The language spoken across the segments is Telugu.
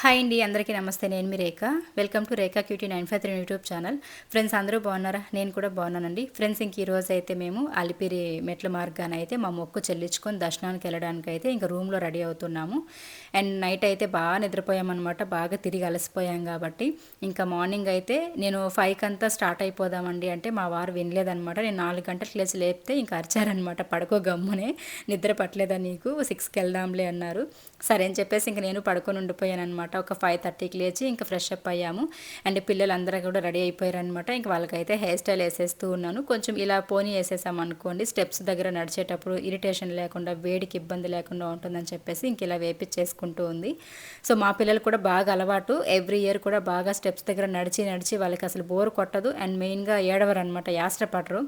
హాయ్ అండి, అందరికీ నమస్తే. నేను మీ Rekha. Welcome to Rekha cutie 953 YouTube channel. Friends, అందరూ బాగున్నారా? నేను కూడా బాగున్నానండి. ఫ్రెండ్స్, ఇంక ఈరోజు అయితే మేము అలిపిరి మెట్ల మార్గాన అయితే మా మొక్కు చెల్లించుకొని దర్శనానికి వెళ్ళడానికి అయితే ఇంక రూమ్లో రెడీ అవుతున్నాము. అండ్ నైట్ అయితే బాగా నిద్రపోయామన్నమాట. బాగా తిరిగి అలసిపోయాం కాబట్టి ఇంకా మార్నింగ్ అయితే నేను 5కి అంతా స్టార్ట్ అయిపోదామండి అంటే మా వారు వినలేదనమాట. నేను 4 గంటలకు లేచి లేపితే ఇంకా అరిచారనమాట, పడుకో గమ్మునే, నిద్ర పట్టలేదా నీకు, 6కి వెళ్దాంలే అన్నారు. సరే అని చెప్పేసి ఇంక నేను పడుకొని ఉండిపోయాను అనమాట. ఒక 5:30కి లేచి ఇంకా ఫ్రెష్ అప్ అయ్యాము. అండ్ పిల్లలందరూ కూడా రెడీ అయిపోయారనమాట. ఇంక వాళ్ళకైతే హెయిర్ స్టైల్ వేసేస్తూ ఉన్నాను. కొంచెం ఇలా పోనీ వేసేసాం అనుకోండి, స్టెప్స్ దగ్గర నడిచేటప్పుడు ఇరిటేషన్ లేకుండా, వేడికి ఇబ్బంది లేకుండా ఉంటుందని చెప్పేసి ఇంక ఇలా వేపించేసుకుంటూ ఉంది. సో మా పిల్లలు కూడా బాగా అలవాటు, ఎవ్రీ ఇయర్ కూడా బాగా స్టెప్స్ దగ్గర నడిచి నడిచి వాళ్ళకి అసలు బోర్ కొట్టదు. అండ్ మెయిన్గా ఏడవరు అనమాట, యాస్ట్రపడరు,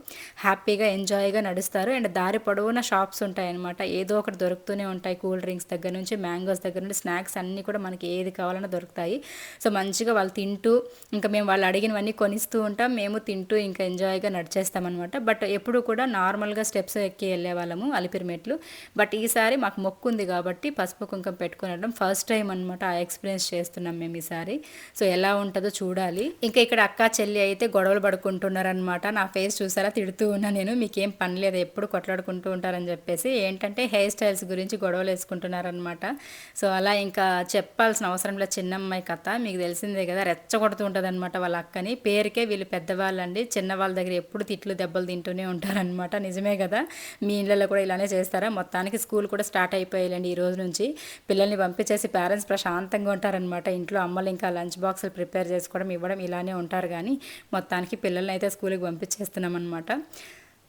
హ్యాపీగా ఎంజాయ్గా నడుస్తారు. అండ్ దారి పొడవున షాప్స్ ఉంటాయన్నమాట, ఏదో ఒకటి దొరుకుతూనే ఉంటాయి. కూల్ డ్రింక్స్ దగ్గర నుంచి, మ్యాంగోస్ దగ్గర నుండి, స్నాక్స్ అన్నీ కూడా మనకి ఏది కావాలన్నా దొరుకుతాయి. సో మంచిగా వాళ్ళు తింటూ, ఇంకా మేము వాళ్ళు అడిగినవన్నీ కొనిస్తూ ఉంటాం, మేము తింటూ ఇంకా ఎంజాయ్గా నడిచేస్తామన్నమాట. బట్ ఎప్పుడు కూడా నార్మల్గా స్టెప్స్ ఎక్కి వెళ్ళే వాళ్ళము అలిపిరి మెట్లు. బట్ ఈసారి మాకు మొక్కు ఉంది కాబట్టి పసుపు కుంకుమ పెట్టుకునడం ఫస్ట్ టైం అనమాట. ఆ ఎక్స్పీరియన్స్ చేస్తున్నాం మేము ఈసారి. సో ఎలా ఉంటుందో చూడాలి. ఇంకా ఇక్కడ అక్క చెల్లి అయితే గొడవలు పడుకుంటున్నారనమాట. నా ఫేస్ చూసారా, తిడుతూ ఉన్నా నేను, మీకేం పని లేదు, ఎప్పుడు కొట్లాడుకుంటూ ఉంటారని చెప్పేసి. ఏంటంటే హెయిర్ స్టైల్స్ గురించి గొడవలు వేసుకుంటున్నారనమాట. సో అలా ఇంకా చెప్పాల్సిన అవసరం లేదు, చిన్నమ్మాయి కథ మీకు తెలిసిందే కదా, రెచ్చగొడుతూ ఉంటుంది అనమాట వాళ్ళ అక్కని. పేరుకే వీళ్ళు పెద్దవాళ్ళండి, చిన్నవాళ్ళ దగ్గర ఎప్పుడు తిట్లు దెబ్బలు తింటూనే ఉంటారనమాట. నిజమే కదా, మీ ఇళ్ళలో కూడా ఇలానే చేస్తారా? మొత్తానికి స్కూల్ కూడా స్టార్ట్ అయిపోయాయండి ఈ రోజు నుంచి. పిల్లల్ని పంపించేసి పేరెంట్స్ ప్రశాంతంగా ఉంటారనమాట. ఇంట్లో అమ్మలు ఇంకా లంచ్ బాక్సులు ప్రిపేర్ చేసుకోవడం, ఇవ్వడం ఇలానే ఉంటారు. కానీ మొత్తానికి పిల్లల్ని అయితే స్కూల్కి పంపించేస్తున్నాం అనమాట.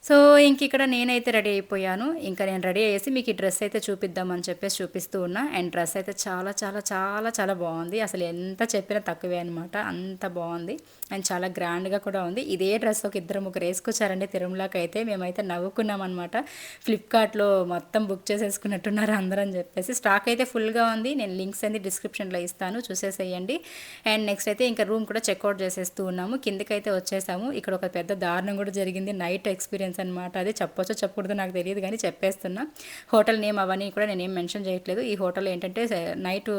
సో ఇంక ఇక్కడ నేనైతే రెడీ అయిపోయాను. ఇంకా నేను రెడీ అయ్యేసి మీకు ఈ డ్రెస్ అయితే చూపిద్దామని చెప్పేసి చూపిస్తూ ఉన్నా. అండ్ డ్రెస్ అయితే చాలా చాలా చాలా చాలా బాగుంది. అసలు ఎంత చెప్పినా తక్కువే అనమాట, అంత బాగుంది. అండ్ చాలా గ్రాండ్గా కూడా ఉంది. ఇదే డ్రెస్ ఒక ఇద్దరు ముగ్గురు వేసుకొచ్చారండి తిరుమలకి అయితే. మేమైతే నవ్వుకున్నాం అనమాట. ఫ్లిప్కార్ట్లో మొత్తం బుక్ చేసేసుకున్నట్టున్నారు అందరూ అని చెప్పేసి. స్టాక్ అయితే ఫుల్గా ఉంది. నేను లింక్స్ అనేది డిస్క్రిప్షన్లో ఇస్తాను, చూసేసేయండి. అండ్ నెక్స్ట్ అయితే ఇంకా రూమ్ కూడా చెక్అవుట్ చేసేస్తూ ఉన్నాము. కిందకైతే వచ్చేసాము. ఇక్కడ ఒక పెద్ద దారుణం కూడా జరిగింది, నైట్ ఎక్స్పీరియన్స్ అనమాట. అది చెప్పొచ్చో చెప్పకూడదో నాకు తెలియదు కానీ చెప్పేస్తున్నా. హోటల్ నేమ్ అవన్నీ కూడా నేనేం మెన్షన్ చేయట్లేదు. ఈ హోటల్ ఏంటంటే నైట్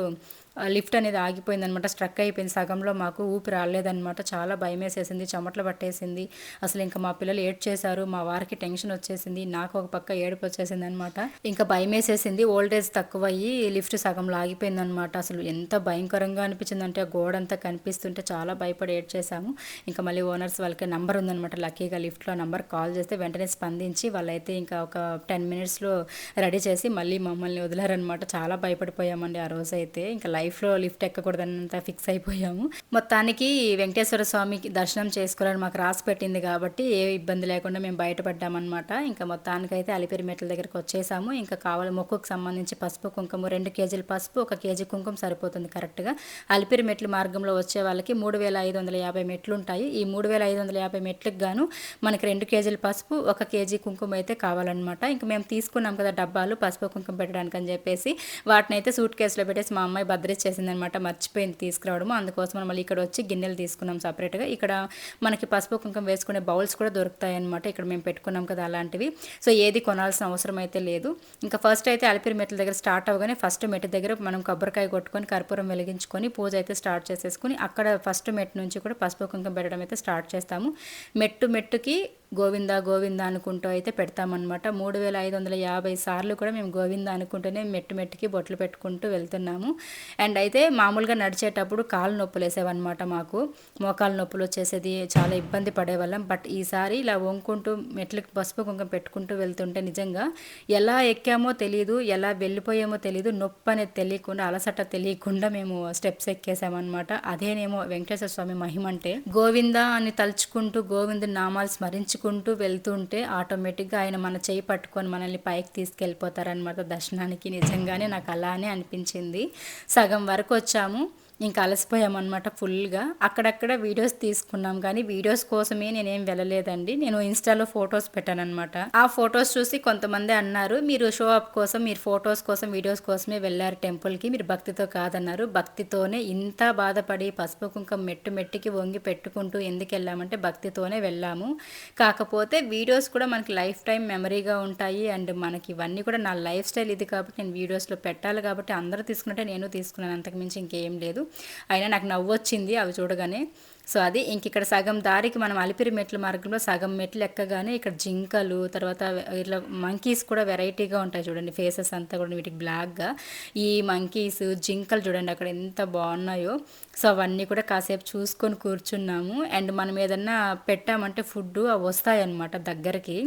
లిఫ్ట్ అనేది ఆగిపోయిందనమాట, స్ట్రక్ అయిపోయింది సగంలో. మాకు ఊపి రాలేదనమాట. చాలా భయం వేసేసింది, చెమటలు పట్టేసింది. అసలు ఇంకా మా పిల్లలు ఏడ్ చేశారు, మా వారికి టెన్షన్ వచ్చేసింది, నాకు ఒక పక్క ఏడుపు వచ్చేసింది అనమాట. ఇంకా భయం వేసేసింది, ఓల్డేజ్ తక్కువ అయ్యి లిఫ్ట్ సగంలో ఆగిపోయింది అనమాట. అసలు ఎంత భయంకరంగా అనిపించిందంటే, ఆ గోడ అంతా కనిపిస్తుంటే చాలా భయపడి ఏడ్ చేశాము. ఇంకా మళ్ళీ ఓనర్స్ వాళ్ళకి నెంబర్ ఉందనమాట, లక్కీగా లిఫ్ట్లో నెంబర్ కాల్ చేస్తే వెంటనే స్పందించి వాళ్ళైతే ఇంకా ఒక 10 మినిట్స్లో రెడీ చేసి మళ్ళీ మమ్మల్ని వదిలారనమాట. చాలా భయపడిపోయామండి ఆ రోజు అయితే. ఇంకా లైఫ్లో లిఫ్ట్ ఎక్కకూడదన్నంత ఫిక్స్ అయిపోయాము. మొత్తానికి వెంకటేశ్వర స్వామికి దర్శనం చేసుకోవాలని మాకు రాసి పెట్టింది కాబట్టి ఏ ఇబ్బంది లేకుండా మేము బయటపడ్డామన్నమాట. ఇంకా మొత్తానికైతే అలిపిరి మెట్ల దగ్గరికి వచ్చేసాము. ఇంకా కావాలి మొక్కుకు సంబంధించి పసుపు కుంకుమ, 2 కేజీల పసుపు, 1 కేజీ కుంకుమ సరిపోతుంది కరెక్ట్గా. అలిపిరి మెట్ల మార్గంలో వచ్చే వాళ్ళకి 3550 మెట్లు ఉంటాయి. ఈ 3550 మెట్లకు గాను మనకి 2 కేజీల పసుపు, 1 కేజీ కుంకుమ అయితే కావాలన్నమాట. ఇంకా మేము తీసుకున్నాం కదా డబ్బాలు పసుపు కుంకుమ పెట్టడానికి అని చెప్పేసి, వాటిని అయితే సూట్ కేసులో పెట్టేసి మా అమ్మాయి చేసిందనమాట, మర్చిపోయింది తీసుకురావడము. అందుకోసం మనం మళ్ళీ ఇక్కడ వచ్చి గిన్నెలు తీసుకున్నాం సపరేట్గా. ఇక్కడ మనకి పసుపు కుంకుమ వేసుకునే బౌల్స్ కూడా దొరుకుతాయి అనమాట, ఇక్కడ మేము పెట్టుకున్నాం కదా అలాంటివి. సో ఏది కొనాల్సిన అవసరం అయితే లేదు. ఇంకా ఫస్ట్ అయితే అలిపిరి మెట్ల దగ్గర స్టార్ట్ అవ్వగానే ఫస్ట్ మెట్టు దగ్గర మనం కొబ్బరికాయ కొట్టుకొని కర్పూరం వెలిగించుకొని పూజ అయితే స్టార్ట్ చేసేసుకుని, అక్కడ ఫస్ట్ మెట్టు నుంచి కూడా పసుపు కుంకుమ పెట్టడం అయితే స్టార్ట్ చేస్తాము. మెట్టు మెట్టుకి గోవిందా గోవిందా అనుకుంటూ అయితే పెడతామన్నమాట. 3550 సార్లు కూడా మేము గోవిందా అనుకుంటూనే మెట్టు మెట్టుకి బొట్లు పెట్టుకుంటూ వెళ్తున్నాము. అండ్ అయితే మామూలుగా నడిచేటప్పుడు కాళ్ళు నొప్పులు వేసేవన్నమాట, మాకు మోకాలు నొప్పులు వచ్చేసేది, చాలా ఇబ్బంది పడేవాళ్ళం. బట్ ఈసారి ఇలా వంకుంటూ మెట్లకి పసుపు కుంకుమ పెట్టుకుంటూ వెళ్తుంటే నిజంగా ఎలా ఎక్కామో తెలియదు, ఎలా వెళ్ళిపోయామో తెలియదు, నొప్పి అనేది తెలియకుండా, అలసట తెలియకుండా మేము స్టెప్స్ ఎక్కేసామన్నమాట. అదేనేమో వెంకటేశ్వర స్వామి మహిమ అంటే. గోవిందా అని తలుచుకుంటూ గోవిందుని నామాలు స్మరించుకుంటూ వెళ్తుంటే ఆటోమేటిక్గా ఆయన మన చేయి పట్టుకొని మనల్ని పైకి తీసుకెళ్ళిపోతారనమాట దర్శనానికి. నిజంగానే నాకు అలానే అనిపించింది. సగం వరకు వచ్చాము. ఇంకా అలసిపోయామన్నమాట ఫుల్గా. అక్కడక్కడ వీడియోస్ తీసుకున్నాం కానీ వీడియోస్ కోసమే నేనేం వెళ్ళలేదండి. నేను ఇన్స్టాలో ఫొటోస్ పెట్టానన్నమాట. ఆ ఫొటోస్ చూసి కొంతమంది అన్నారు, మీరు షో అప్ కోసం, మీరు ఫొటోస్ కోసం, వీడియోస్ కోసమే వెళ్ళారు టెంపుల్కి, మీరు భక్తితో కాదన్నారు. భక్తితోనే ఇంత బాధపడి పసుపు కుంకుమ మెట్టు మెట్టికి వంగి పెట్టుకుంటూ ఎందుకు వెళ్ళామంటే భక్తితోనే వెళ్ళాము. కాకపోతే వీడియోస్ కూడా మనకి లైఫ్ టైం మెమరీగా ఉంటాయి. అండ్ మనకి ఇవన్నీ కూడా నా లైఫ్ స్టైల్ ఇది కాబట్టి నేను వీడియోస్లో పెట్టాలి కాబట్టి అందరూ తీసుకున్నట్టే నేను తీసుకున్నాను. అంతకుమించి ఇంకేం లేదు. అయినా నాకు నవ్వు వచ్చింది అవి చూడగానే. సో అది ఇంక ఇక్కడ సగం దారికి మనం అలిపిరి మెట్ల మార్గంలో సగం మెట్లు ఎక్కగానే ఇక్కడ జింకలు, తర్వాత ఇట్లా మంకీస్ కూడా వెరైటీగా ఉంటాయి చూడండి. ఫేసెస్ అంతా కూడా వీటికి బ్లాక్గా ఈ మంకీస్, జింకలు చూడండి అక్కడ ఎంత బాగున్నాయో. సో అవన్నీ కూడా కాసేపు చూసుకొని కూర్చున్నాము. అండ్ మనం ఏదన్నా పెట్టామంటే ఫుడ్ అవి వస్తాయన్నమాట దగ్గరికి.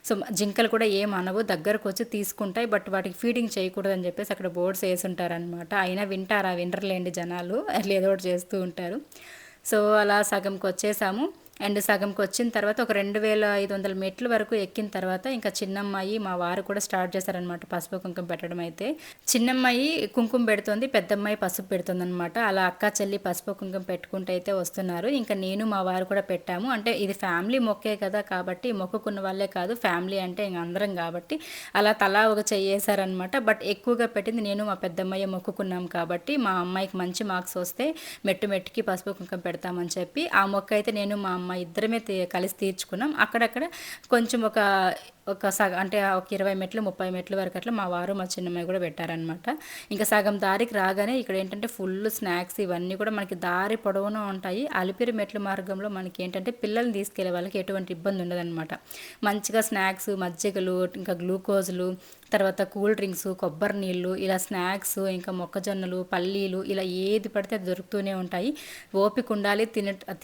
సో జింకలు కూడా ఏం అనవు, దగ్గరకు వచ్చి తీసుకుంటాయి. బట్ వాటికి ఫీడింగ్ చేయకూడదని చెప్పేసి అక్కడ బోర్డ్స్ వేసి ఉంటారనమాట. అయినా వింటారా, వినర్లేండి జనాలు, అట్లా ఏదో ఒకటి చేస్తూ ఉంటారు. సో అలా సగంకి వచ్చేసాము. అండ్ సగంకి వచ్చిన తర్వాత ఒక 2500 మెట్ల వరకు ఎక్కిన తర్వాత ఇంకా చిన్నమ్మాయి మా వారు కూడా స్టార్ట్ చేశారనమాట పసుపు కుంకుమ పెట్టడం. అయితే చిన్నమ్మాయి కుంకుమ పెడుతుంది, పెద్దమ్మాయి పసుపు పెడుతుంది అనమాట. అలా అక్క చెల్లి పసుపు కుంకుమ పెట్టుకుంటూ అయితే వస్తున్నారు. ఇంకా నేను మా వారు కూడా పెట్టాము. అంటే ఇది ఫ్యామిలీ మొక్కే కదా, కాబట్టి మొక్కుకున్న వాళ్ళే కాదు, ఫ్యామిలీ అంటే ఇంక అందరం కాబట్టి అలా తలా ఒక చెయ్యేశారనమాట. బట్ ఎక్కువగా పెట్టింది నేను మా పెద్దమ్మాయి మొక్కుకున్నాం కాబట్టి మా అమ్మాయికి మంచి మార్క్స్ వస్తే మెట్టు మెట్టుకి పసుపు కుంకుమ పెడతామని చెప్పి ఆ మొక్క అయితే నేను మా అమ్మ ఇద్దరమే కలిసి తీర్చుకున్నాం. అక్కడక్కడ కొంచెం అంటే ఒక 20 మెట్లు 30 మెట్ల వరకు అట్లా మా వారు మా చిన్నమ్మాయి కూడా పెట్టారనమాట. ఇంకా సగం దారికి రాగానే ఇక్కడ ఏంటంటే ఫుల్ స్నాక్స్ ఇవన్నీ కూడా మనకి దారి పొడవునా ఉంటాయి. అలిపిరి మెట్ల మార్గంలో మనకి ఏంటంటే పిల్లల్ని తీసుకెళ్లే వాళ్ళకి ఎటువంటి ఇబ్బంది ఉండదన్నమాట. మంచిగా స్నాక్స్, మజ్జిగలు, ఇంకా గ్లూకోజులు, తర్వాత కూల్ డ్రింక్స్, కొబ్బరి నీళ్ళు, ఇలా స్నాక్స్, ఇంకా మొక్కజొన్నలు, పల్లీలు, ఇలా ఏది పడితే అది దొరుకుతూనే ఉంటాయి. ఓపిక ఉండాలి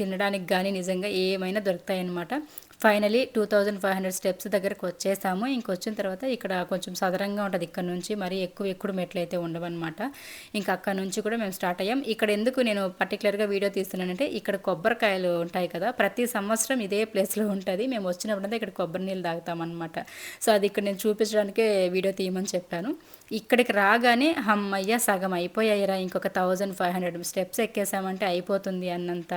తినడానికి కానీ నిజంగా ఏమైనా దొరుకుతాయి అన్నమాట. ఫైనలీ 2500 స్టెప్స్ దగ్గరకు వచ్చేసాము. ఇంకొచ్చిన తర్వాత ఇక్కడ కొంచెం సదరంగా ఉంటుంది. ఇక్కడ నుంచి మరి ఎక్కువ మెట్లు అయితే ఉండవన్నమాట. ఇంకా అక్కడ నుంచి కూడా మేము స్టార్ట్ అయ్యాం. ఇక్కడ ఎందుకు నేను పర్టికులర్గా వీడియో తీస్తున్నానంటే ఇక్కడ కొబ్బరికాయలు ఉంటాయి కదా, ప్రతి సంవత్సరం ఇదే ప్లేస్లో ఉంటుంది. మేము వచ్చినప్పుడంతా ఇక్కడ కొబ్బరి నీళ్ళు తాగుతామన్నమాట. సో అది ఇక్కడ నేను చూపించడానికే వీడియో తీయమని చెప్పాను. ఇక్కడికి రాగానే అమ్మయ్య సగం అయిపోయాయిరా, ఇంకొక 1500 స్టెప్స్ ఎక్కేసామంటే అయిపోతుంది అన్నంత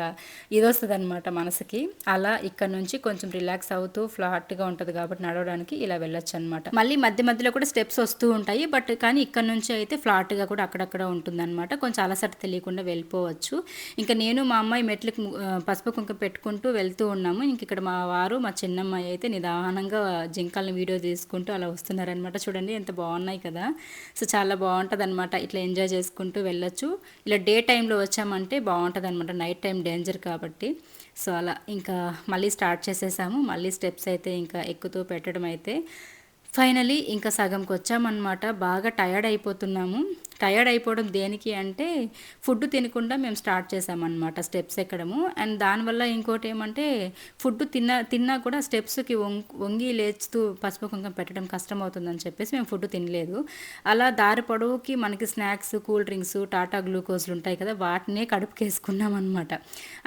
ఇది వస్తుంది అనమాట మనసుకి. అలా ఇక్కడ నుంచి కొంచెం రిలాక్స్ అవుతూ ఫ్లాట్గా ఉంటుంది కాబట్టి నడవడానికి ఇలా వెళ్ళొచ్చు అనమాట. మళ్ళీ మధ్య మధ్యలో కూడా స్టెప్స్ వస్తూ ఉంటాయి. బట్ కానీ ఇక్కడ నుంచి అయితే ఫ్లాట్గా కూడా అక్కడక్కడ ఉంటుందన్నమాట. కొంచెం అలసట తెలియకుండా వెళ్ళిపోవచ్చు. ఇంకా నేను మా అమ్మాయి మెట్లకి పసుపు కుంకుమ పెట్టుకుంటూ వెళ్తూ ఉన్నాము. ఇంక ఇక్కడ మా వారు మా చిన్నమ్మాయి అయితే నిదానంగా జింకల్ని వీడియో తీసుకుంటూ అలా వస్తున్నారనమాట. చూడండి ఎంత బాగున్నాయి కదా. సో చాలా బాగుంటుంది అనమాట. ఇట్లా ఎంజాయ్ చేసుకుంటూ వెళ్ళొచ్చు. ఇలా డే టైంలో వచ్చామంటే బాగుంటుంది అనమాట, నైట్ టైం డేంజర్ కాబట్టి. సో అలా ఇంకా మళ్ళీ స్టార్ట్ చేసేసాము. మళ్ళీ స్టెప్స్ అయితే ఇంకా ఎక్కుతూ పెట్టడం అయితే ఫైనలీ ఇంకా సగంకి వచ్చామన్నమాట. బాగా టయర్డ్ అయిపోతున్నాము. టయర్డ్ అయిపోవడం దేనికి అంటే ఫుడ్ తినకుండా మేము స్టార్ట్ చేసామన్నమాట స్టెప్స్ ఎక్కడము. అండ్ దానివల్ల ఇంకోటి ఏమంటే ఫుడ్ తిన్నా కూడా స్టెప్స్కి వంగి లేచుతూ పసుపు కుంకుమ పెట్టడం కష్టం అవుతుందని చెప్పేసి మేము ఫుడ్ తినలేదు. అలా దారి పొడవుకి మనకి స్నాక్స్, కూల్ డ్రింక్స్, టాటా గ్లూకోజ్లు ఉంటాయి కదా, వాటినే కడుపుకేసుకున్నాం అనమాట.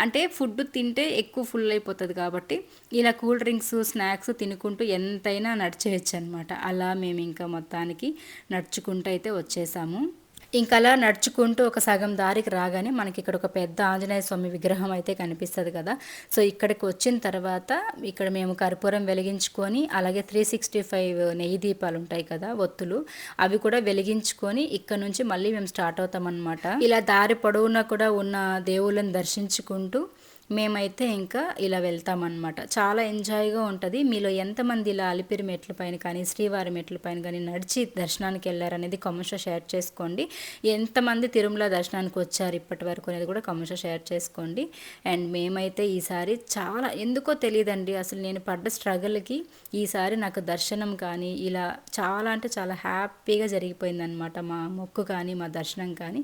అంటే ఫుడ్ తింటే ఎక్కువ ఫుల్ అయిపోతుంది కాబట్టి ఇలా కూల్ డ్రింక్స్, స్నాక్స్ తినుకుంటూ ఎంతైనా నడిచేయచ్చు అనమాట. అలా మేము ఇంకా మొత్తానికి నడుచుకుంటూ అయితే వచ్చేసాము. ఇంకా అలా నడుచుకుంటూ ఒక సగం దారికి రాగానే మనకి ఇక్కడ ఒక పెద్ద ఆంజనేయ స్వామి విగ్రహం అయితే కనిపిస్తుంది కదా. సో ఇక్కడికి వచ్చిన తర్వాత ఇక్కడ మేము కర్పూరం వెలిగించుకొని, అలాగే 365 నెయ్యి దీపాలు ఉంటాయి కదా, ఒత్తులు, అవి కూడా వెలిగించుకొని ఇక్కడ నుంచి మళ్ళీ మేము స్టార్ట్ అవుతామన్నమాట. ఇలా దారి పొడవునా కూడా ఉన్న దేవుళ్ళని దర్శించుకుంటూ మేమైతే ఇంకా ఇలా వెళ్తామన్నమాట. చాలా ఎంజాయ్గా ఉంటుంది. మీలో ఎంతమంది ఇలా అలిపిరి మెట్ల పైన కానీ శ్రీవారి మెట్ల పైన కానీ నడిచి దర్శనానికి వెళ్ళారనేది కామెంట్స్లో షేర్ చేసుకోండి. ఎంతమంది తిరుమల దర్శనానికి వచ్చారు ఇప్పటి వరకు అనేది కూడా కామెంట్స్లో షేర్ చేసుకోండి. అండ్ మేమైతే ఈసారి చాలా ఎందుకో తెలియదండి, అసలు నేను పడ్డ స్ట్రగుల్కి ఈసారి నాకు దర్శనం కానీ ఇలా చాలా అంటే చాలా హ్యాపీగా జరిగిపోయిందనమాట. మా మొక్కు కానీ మా దర్శనం కానీ.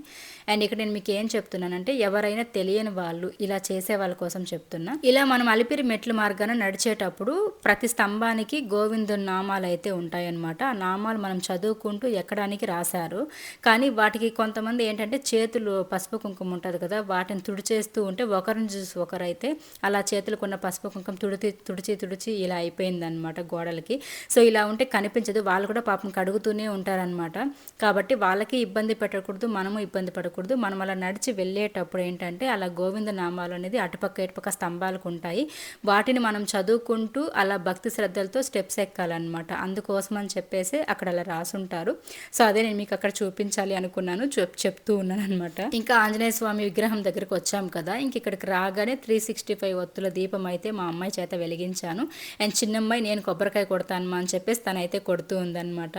అండ్ ఇక్కడ నేను మీకు ఏం చెప్తున్నానంటే ఎవరైనా తెలియని వాళ్ళు ఇలా చేసేవాళ్ళు కోసం చెప్తున్నా. ఇలా మనం అలిపిరి మెట్లు మార్గాన నడిచేటప్పుడు ప్రతి స్తంభానికి గోవిందుని నామాలు అయితే ఉంటాయన్నమాట. ఆ నామాలు మనం చదువుకుంటూ ఎక్కడానికి రాశారు. కానీ వాటికి కొంతమంది ఏంటంటే చేతులు పసుపు కుంకుమ ఉంటుంది కదా, వాటిని తుడిచేస్తూ ఉంటే ఒకరిని చూసి ఒకరైతే అలా చేతులకున్న పసుపు కుంకుమ తుడిచి ఇలా అయిపోయిందనమాట గోడలకి. సో ఇలా ఉంటే కనిపించదు, వాళ్ళు కూడా పాపం కడుగుతూనే ఉంటారనమాట. కాబట్టి వాళ్ళకి ఇబ్బంది పెట్టకూడదు, మనము ఇబ్బంది పడకూడదు. మనం అలా నడిచి వెళ్ళేటప్పుడు ఏంటంటే అలా గోవింద నామాలు అనేది అటుపక్క ఇటుపక్క స్తంభాలకు ఉంటాయి. వాటిని మనం చదువుకుంటూ అలా భక్తి శ్రద్ధలతో స్టెప్స్ ఎక్కాలన్నమాట. అందుకోసం అని చెప్పేసి అక్కడ అలా రాసుంటారు. సో అదే నేను మీకు అక్కడ చూపించాలి అనుకున్నాను, చెప్తూ ఉన్నాను అనమాట. ఇంకా ఆంజనేయ స్వామి విగ్రహం దగ్గరికి వచ్చాం కదా, ఇంక ఇక్కడికి రాగానే 365 ఒత్తుల దీపం అయితే మా అమ్మాయి చేత వెలిగించాను. అండ్ చిన్నమ్మాయి నేను కొబ్బరికాయ కొడతానమ్మా అని చెప్పేసి తనైతే కొడుతూ ఉందన్నమాట.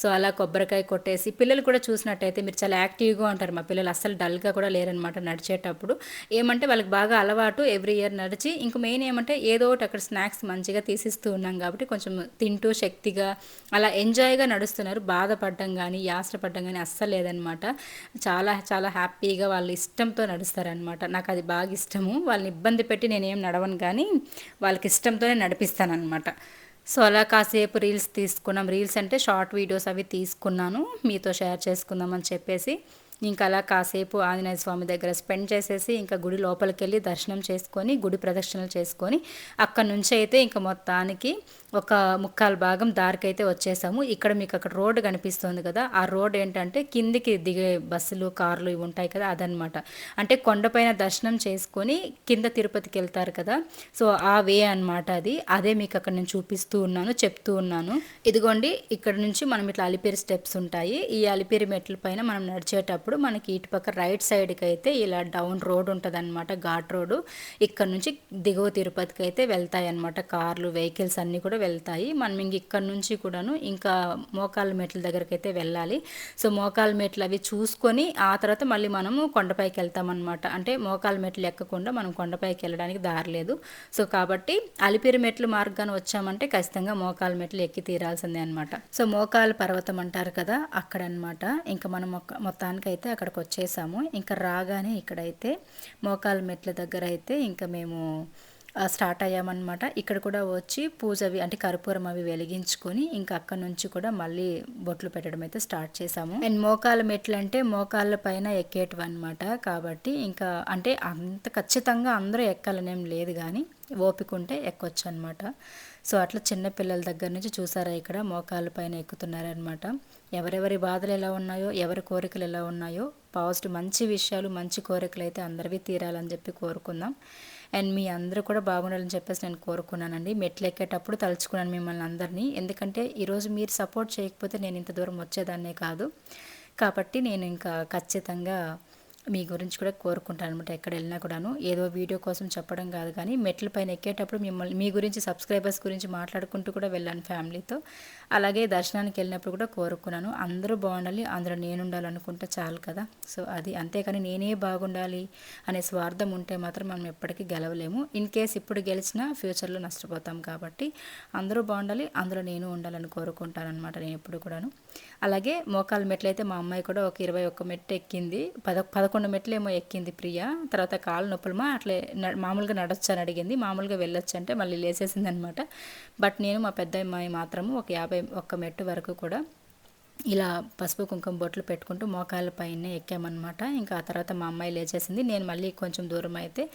సో అలా కొబ్బరికాయ కొట్టేసి పిల్లలు కూడా చూసినట్టయితే మీరు చాలా యాక్టివ్గా ఉంటారు. మా పిల్లలు అస్సలు డల్గా కూడా లేరనమాట నడిచేటప్పుడు. ఏమంటే వాళ్ళకి బాగా అలవాటు ఎవ్రీ ఇయర్ నడిచి. ఇంక మెయిన్ ఏమంటే ఏదో ఒకటి అక్కడ స్నాక్స్ మంచిగా తీసిస్తూ ఉన్నాం కాబట్టి కొంచెం తింటూ శక్తిగా అలా ఎంజాయ్గా నడుస్తున్నారు. బాధపడడం కానీ యాసపడడం కానీ అస్సలు లేదనమాట. చాలా చాలా హ్యాపీగా వాళ్ళు ఇష్టంతో నడుస్తారనమాట. నాకు అది బాగా ఇష్టము. వాళ్ళని ఇబ్బంది పెట్టి నేనేం నడవను కానీ వాళ్ళకి ఇష్టంతోనే నడిపిస్తానమాట. సో అలా కాసేపు రీల్స్ తీసుకున్నాం. రీల్స్ అంటే షార్ట్ వీడియోస్ అవి తీసుకున్నాను, మీతో షేర్ చేసుకుందామని చెప్పేసి. ఇంకా అలా కాసేపు ఆంజనేయ స్వామి దగ్గర స్పెండ్ చేసేసి ఇంకా గుడి లోపలికి వెళ్ళి దర్శనం చేసుకొని గుడి ప్రదక్షిణలు చేసుకొని అక్కడ నుంచి అయితే ఇంకా మొత్తానికి ఒక 3/4 భాగం దారికి అయితే వచ్చేసాము. ఇక్కడ మీకు అక్కడ రోడ్డు కనిపిస్తుంది కదా, ఆ రోడ్ ఏంటంటే కిందికి దిగే బస్సులు కార్లు ఇవి ఉంటాయి కదా, అదనమాట. అంటే కొండపైన దర్శనం చేసుకొని కింద తిరుపతికి వెళ్తారు కదా, సో ఆ వే అనమాట అది. అదే మీకు అక్కడ నేను చూపిస్తూ ఉన్నాను, చెప్తూ ఉన్నాను. ఇదిగోండి ఇక్కడ నుంచి మనం ఇట్లా అలిపిరి స్టెప్స్ ఉంటాయి. ఈ అలిపిరి మెట్ల పైన మనం నడిచేటప్పుడు మనకి ఇటుపక్క రైట్ సైడ్కి అయితే ఇలా డౌన్ రోడ్ ఉంటుంది అనమాట, ఘాట్ రోడ్డు. ఇక్కడ నుంచి దిగువ తిరుపతికి అయితే వెళ్తాయి అనమాట కార్లు, వెహికల్స్ అన్నీ కూడా వెళ్తాయి. మనం ఇంక ఇక్కడ నుంచి కూడాను ఇంకా మోకాళ్ళ మెట్ల దగ్గరికి అయితే వెళ్ళాలి. సో మోకాళ్ళ మెట్లు అవి చూసుకొని ఆ తర్వాత మళ్ళీ మనము కొండపైకి వెళ్తామన్నమాట. అంటే మోకాళ్ళ మెట్లు ఎక్కకుండా మనం కొండపైకి వెళ్ళడానికి దారి లేదు. సో కాబట్టి అలిపిరి మెట్లు మార్గాన్ని వచ్చామంటే ఖచ్చితంగా మోకాళ్ళ మెట్లు ఎక్కి తీరాల్సిందే అనమాట. సో మోకాళ్ళ పర్వతం అంటారు కదా, అక్కడ అనమాట. ఇంకా మనం మొత్తానికి అయితే అక్కడికి వచ్చేసాము. ఇంకా రాగానే ఇక్కడైతే మోకాళ్ళ మెట్ల దగ్గర అయితే ఇంకా మేము స్టార్ట్ అయ్యామన్నమాట. ఇక్కడ కూడా వచ్చి పూజ అవి అంటే కర్పూరం అవి వెలిగించుకొని ఇంకా అక్కడ నుంచి కూడా మళ్ళీ బొట్లు పెట్టడం అయితే స్టార్ట్ చేసాము. అండ్ మోకాళ్ళ మెట్లు అంటే మోకాళ్ళ పైన ఎక్కేటివి అనమాట. కాబట్టి ఇంకా అంటే అంత ఖచ్చితంగా అందరూ ఎక్కాలనేం లేదు కానీ ఓపిక ఉంటే ఎక్కొచ్చు అనమాట. సో అట్లా చిన్నపిల్లల దగ్గర నుంచి చూసారా ఇక్కడ మోకాళ్ళ పైన ఎక్కుతున్నారనమాట. ఎవరెవరి బాధలు ఎలా ఉన్నాయో, ఎవరి కోరికలు ఎలా ఉన్నాయో, పాజిటివ్ మంచి విషయాలు మంచి కోరికలు అయితే అందరివి తీరాలని చెప్పి కోరుకుందాం. అండ్ మీ అందరూ కూడా బాగుండాలని చెప్పేసి నేను కోరుకున్నానండి. మెట్లు ఎక్కేటప్పుడు తలుచుకున్నాను మిమ్మల్ని అందరినీ. ఎందుకంటే ఈరోజు మీరు సపోర్ట్ చేయకపోతే నేను ఇంత దూరం వచ్చేదాన్నే కాదు. కాబట్టి నేను ఇంకా ఖచ్చితంగా మీ గురించి కూడా కోరుకుంటాను అనమాట. ఎక్కడ వెళ్ళినా కూడాను ఏదో వీడియో కోసం చెప్పడం కాదు కానీ మెట్ల పైన ఎక్కేటప్పుడు మిమ్మల్ని మీ గురించి సబ్స్క్రైబర్స్ గురించి మాట్లాడుకుంటూ కూడా వెళ్ళాను ఫ్యామిలీతో. అలాగే దర్శనానికి వెళ్ళినప్పుడు కూడా కోరుకున్నాను అందరూ బాగుండాలి, అందులో నేను ఉండాలనుకుంటే చాలు కదా. సో అది అంతేకాని నేనే బాగుండాలి అనే స్వార్థం ఉంటే మాత్రం మనం ఎప్పటికీ గెలవలేము. ఇన్ కేస్ ఇప్పుడు గెలిచినా ఫ్యూచర్లో నష్టపోతాం. కాబట్టి అందరూ బాగుండాలి, అందులో నేను ఉండాలని కోరుకుంటాను అనమాట నేను ఎప్పుడు కూడాను. అలాగే మోకాళ్ళ మెట్లు అయితే మా అమ్మాయి కూడా ఒక 21 మెట్లు ఎక్కింది. 11 మెట్లు ఏమో ఎక్కింది ప్రియ. తర్వాత కాళ్ళు నొప్పులమా అట్లే మామూలుగా నడొచ్చు అని అడిగింది. మామూలుగా వెళ్ళొచ్చు అంటే మళ్ళీ లేసేసింది అనమాట. బట్ నేను మా పెద్ద అమ్మాయి మాత్రము ఒక 51 మెట్టు వరకు కూడా ఇలా పసుపు కుంకుమ బొట్లు పెట్టుకుంటూ మోకాళ్ళ పైనే ఎక్కామన్నమాట. ఇంకా ఆ తర్వాత మా అమ్మాయి లేచేసింది. నేను మళ్ళీ కొంచెం దూరం అయితే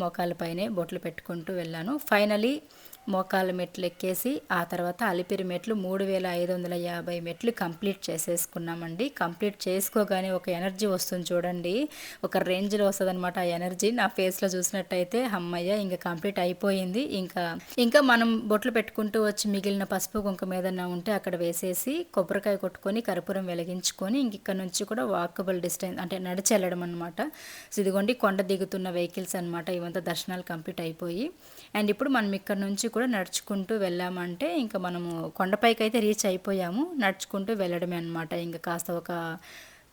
మోకాళ్ళ పైనే బొట్లు పెట్టుకుంటూ వెళ్ళాను. ఫైనలీ మోకాళ్ళ మెట్లు ఎక్కేసి ఆ తర్వాత అలిపిరి మెట్లు 3550 మెట్లు కంప్లీట్ చేసేసుకున్నామండి. కంప్లీట్ చేసుకోగానే ఒక ఎనర్జీ వస్తుంది చూడండి, ఒక రేంజ్లో వస్తుంది అనమాట. ఆ ఎనర్జీ నా ఫేస్లో చూసినట్టయితే అమ్మయ్య ఇంకా కంప్లీట్ అయిపోయింది. ఇంకా మనం బొట్లు పెట్టుకుంటూ వచ్చి మిగిలిన పసుపు కుంకుమ ఏదన్నా ఉంటే అక్కడ వేసేసి కొబ్బరికాయ కొట్టుకొని కర్పూరం వెలిగించుకొని ఇక్కడ నుంచి కూడా వాకబుల్ డిస్టెన్స్ అంటే నడిచి వెళ్ళడం అనమాట. సో ఇదిగోండి కొండ దిగుతున్న వెహికల్స్ అనమాట. ఇవంతా దర్శనాలు కంప్లీట్ అయిపోయి అండ్ ఇప్పుడు మనం ఇక్కడ నుంచి కూడా నడుచుకుంటూ వెళ్ళామంటే ఇంకా మనము కొండపైకి అయితే రీచ్ అయిపోయాము. నడుచుకుంటూ వెళ్ళడమే అనమాట. ఇంకా కాస్త ఒక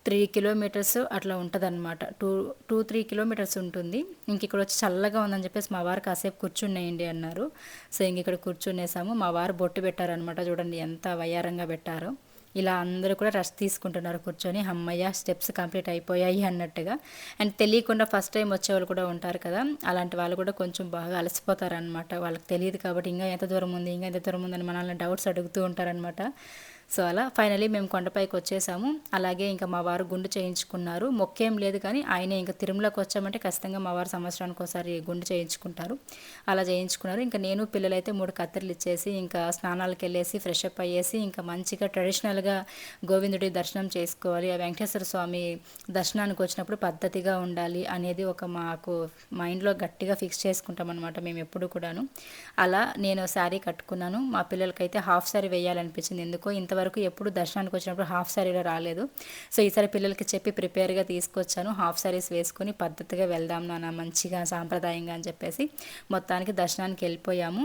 3 కిలోమీటర్స్ అట్లా ఉంటుంది అనమాట. 2-3 కిలోమీటర్స్ ఉంటుంది. ఇంక ఇక్కడ వచ్చి చల్లగా ఉందని చెప్పేసి మా వారు కాసేపు కూర్చునేయండి అన్నారు. సో ఇంక ఇక్కడ కూర్చునేసాము. మా వారు బొట్టు పెట్టారనమాట. చూడండి ఎంత వయ్యారంగా పెట్టారో. ఇలా అందరూ కూడా రెస్ట్ తీసుకుంటున్నారు కూర్చొని. హమ్మయ్య! స్టెప్స్ కంప్లీట్ అయిపోయాయి అన్నట్టుగా. అండ్ తెలియకుండా ఫస్ట్ టైం వచ్చేవాళ్ళు కూడా ఉంటారు కదా! అలాంటి వాళ్ళు కూడా కొంచెం బాగా అలసిపోతారనమాట. వాళ్ళకి తెలీదు కాబట్టి ఇంకా ఎంత దూరం ఉంది, ఇంకా ఎంత దూరం ఉందని మనల్ని డౌట్స్ అడుగుతూ ఉంటారనమాట. సో అలా ఫైనలీ మేము కొండపైకి వచ్చేసాము. అలాగే ఇంకా మా వారు గుండు చేయించుకున్నారు. మొక్కేం లేదు కానీ ఆయనే ఇంకా తిరుమలకి వచ్చామంటే ఖచ్చితంగా మా వారు సంవత్సరానికి ఒకసారి గుండు చేయించుకుంటారు. అలా చేయించుకున్నారు. ఇంకా నేను పిల్లలైతే 3 కత్తెరలు ఇచ్చేసి ఇంకా స్నానాలకు వెళ్ళేసి ఫ్రెష్ అప్ అయ్యేసి ఇంకా మంచిగా ట్రెడిషనల్గా గోవిందుడి దర్శనం చేసుకోవాలి. ఆ వెంకటేశ్వర స్వామి దర్శనానికి వచ్చినప్పుడు పద్ధతిగా ఉండాలి అనేది ఒక మాకు మైండ్లో గట్టిగా ఫిక్స్ చేసుకుంటాం అనమాట మేము ఎప్పుడు కూడాను. అలా నేను శారీ కట్టుకున్నాను. మా పిల్లలకైతే హాఫ్ శారీ వేయాలనిపించింది. ఎందుకో ఇంతవరకు ఎప్పుడు దర్శనానికి వచ్చినప్పుడు హాఫ్ శారీలో రాలేదు. సో ఈసారి పిల్లలకి చెప్పి ప్రిపేర్గా తీసుకొచ్చాను. హాఫ్ శారీస్ వేసుకొని పద్ధతిగా వెళ్దాం నాన్న మంచిగా సాంప్రదాయంగా అని చెప్పేసి మొత్తానికి దర్శనానికి వెళ్ళిపోయాము.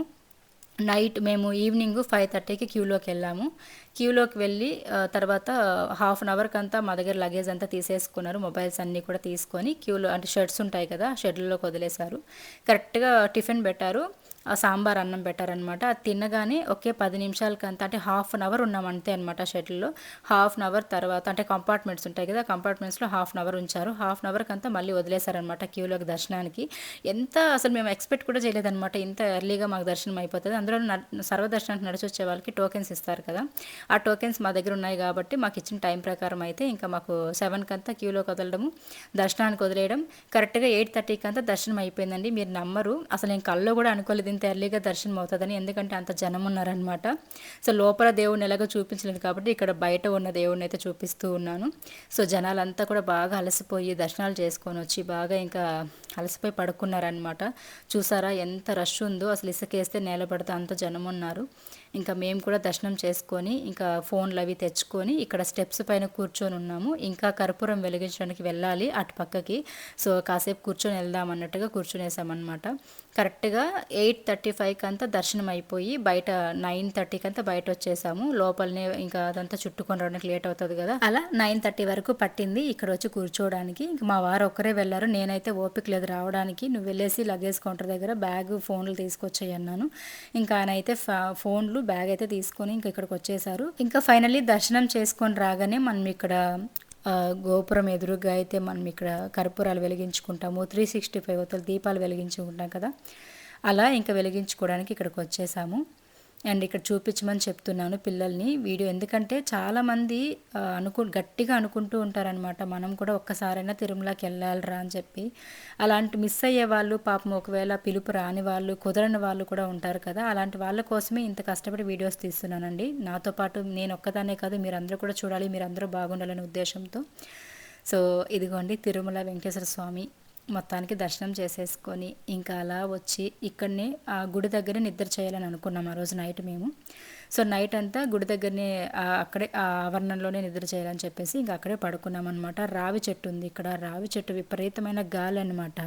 నైట్ మేము ఈవినింగ్ 5:30కి క్యూలోకి వెళ్ళాము. క్యూలోకి వెళ్ళి తర్వాత హాఫ్ అన్ అవర్కి అంతా మా దగ్గర లగేజ్ అంతా తీసేసుకున్నారు. మొబైల్స్ అన్నీ కూడా తీసుకొని క్యూలో అంటే షెడ్స్ ఉంటాయి కదా, షెడ్యూల్లోకి వదిలేశారు. కరెక్ట్గా టిఫిన్ పెట్టారు, సాంబార్ అన్నం పెట్టారనమాట. అది తినగానే ఒకే 10 నిమిషాలకంతా అంటే హాఫ్ అన్ అవర్ ఉన్నాం అంతే అనమాట షెడ్యూల్లో. హాఫ్ అన్ అవర్ తర్వాత అంటే కంపార్ట్మెంట్స్ ఉంటాయి కదా, కంపార్ట్మెంట్స్లో హాఫ్ అన్ అవర్ ఉంచారు. హాఫ్ అన్ అవర్కి అంతా మళ్ళీ వదిలేశారనమాట క్యూలోకి దర్శనానికి. ఎంత అసలు మేము ఎక్స్పెక్ట్ కూడా చేయలేదన్నమాట ఇంత ఎర్లీగా మాకు దర్శనం అయిపోతుంది. అందులో సర్వదర్శనానికి నడిచి వచ్చే వాళ్ళకి టోకెన్స్ ఇస్తారు కదా, ఆ టోకెన్స్ మా దగ్గర ఉన్నాయి కాబట్టి మాకు ఇచ్చిన టైం ప్రకారం అయితే ఇంకా మాకు 7కి అంతా క్యూలోకి వదలడము, దర్శనానికి వదిలేయడం. కరెక్ట్గా 8:30కి అంతా దర్శనం అయిపోయిందండి. మీరు నమ్మరు, అసలు నేను కల్లో కూడా అనుకోలేదు ఇంత ఎర్లీగా దర్శనం అవుతుందని, ఎందుకంటే అంత జనం ఉన్నారనమాట. సో లోపల దేవుడిని ఎలాగో చూపించలేదు కాబట్టి ఇక్కడ బయట ఉన్న దేవుడిని అయితే చూపిస్తూ ఉన్నాను. సో జనాలంతా కూడా బాగా అలసిపోయి దర్శనాలు చేసుకొని వచ్చి బాగా ఇంకా అలసిపోయి పడుకున్నారనమాట. చూసారా ఎంత రష్ ఉందో, అసలు ఇసుకేస్తే నేల పడితే అంత జనం ఉన్నారు. ఇంకా మేము కూడా దర్శనం చేసుకొని ఇంకా ఫోన్లు అవి తెచ్చుకొని ఇక్కడ స్టెప్స్ పైన కూర్చొని ఉన్నాము. ఇంకా కర్పూరం వెలిగించడానికి వెళ్ళాలి అటు పక్కకి. సో కాసేపు కూర్చొని వెళ్దాం అన్నట్టుగా కూర్చునేసామన్నమాట. కరెక్ట్గా 8:35కి అంతా దర్శనం అయిపోయి బయట 9:30కి అంతా బయట వచ్చేసాము. లోపలనే ఇంకా అదంతా చుట్టుకొని రావడానికి లేట్ అవుతుంది కదా, అలా 9:30 వరకు పట్టింది ఇక్కడ వచ్చి కూర్చోవడానికి. ఇంక మా వారు ఒక్కరే వెళ్ళారు, నేనైతే ఓపిక లేదు రావడానికి. నువ్వు వెళ్ళేసి లగేజ్ కౌంటర్ దగ్గర బ్యాగ్ ఫోన్లు తీసుకొచ్చాయి అన్నాను. ఇంకా ఆయన అయితే ఫోన్లు బ్యాగ్ అయితే తీసుకొని ఇంకా ఇక్కడికి వచ్చేసారు. ఇంకా ఫైనల్లీ దర్శనం చేసుకొని రాగానే మనం ఇక్కడ గోపురం ఎదురుగా అయితే మనం ఇక్కడ కర్పూరాలు వెలిగించుకుంటాము, 365 ఒత్తులు దీపాలు వెలిగించుకుంటాం కదా, అలా ఇంకా వెలిగించుకోవడానికి ఇక్కడికి వచ్చేసాము. అండ్ ఇక్కడ చూపించమని చెప్తున్నాను పిల్లల్ని వీడియో, ఎందుకంటే చాలామంది గట్టిగా అనుకుంటూ ఉంటారనమాట, మనం కూడా ఒక్కసారైనా తిరుమలకి వెళ్ళాలిరా అని చెప్పి. అలాంటి మిస్ అయ్యే వాళ్ళు పాపం ఒకవేళ పిలుపు రాని వాళ్ళు, కుదరని వాళ్ళు కూడా ఉంటారు కదా, అలాంటి వాళ్ళ కోసమే ఇంత కష్టపడి వీడియోస్ తీస్తున్నానండి. నాతో పాటు నేను ఒక్కదానే కాదు, మీరందరూ కూడా చూడాలి, మీరందరూ బాగుండాలనే ఉద్దేశంతో. సో ఇదిగోండి తిరుమల వెంకటేశ్వర స్వామి మొత్తానికి దర్శనం చేసేసుకొని ఇంకా అలా వచ్చి ఇక్కడనే ఆ గుడి దగ్గరే నిద్ర చేయాలని అనుకున్నాం ఆ రోజు నైట్ మేము. సో నైట్ అంతా గుడి దగ్గరనే అక్కడే ఆ ఆవరణంలోనే నిద్ర చేయాలని చెప్పేసి ఇంకా అక్కడే పడుకున్నాం అనమాట. రావి చెట్టు ఉంది ఇక్కడ, రావి చెట్టు విపరీతమైన గాలి అనమాట.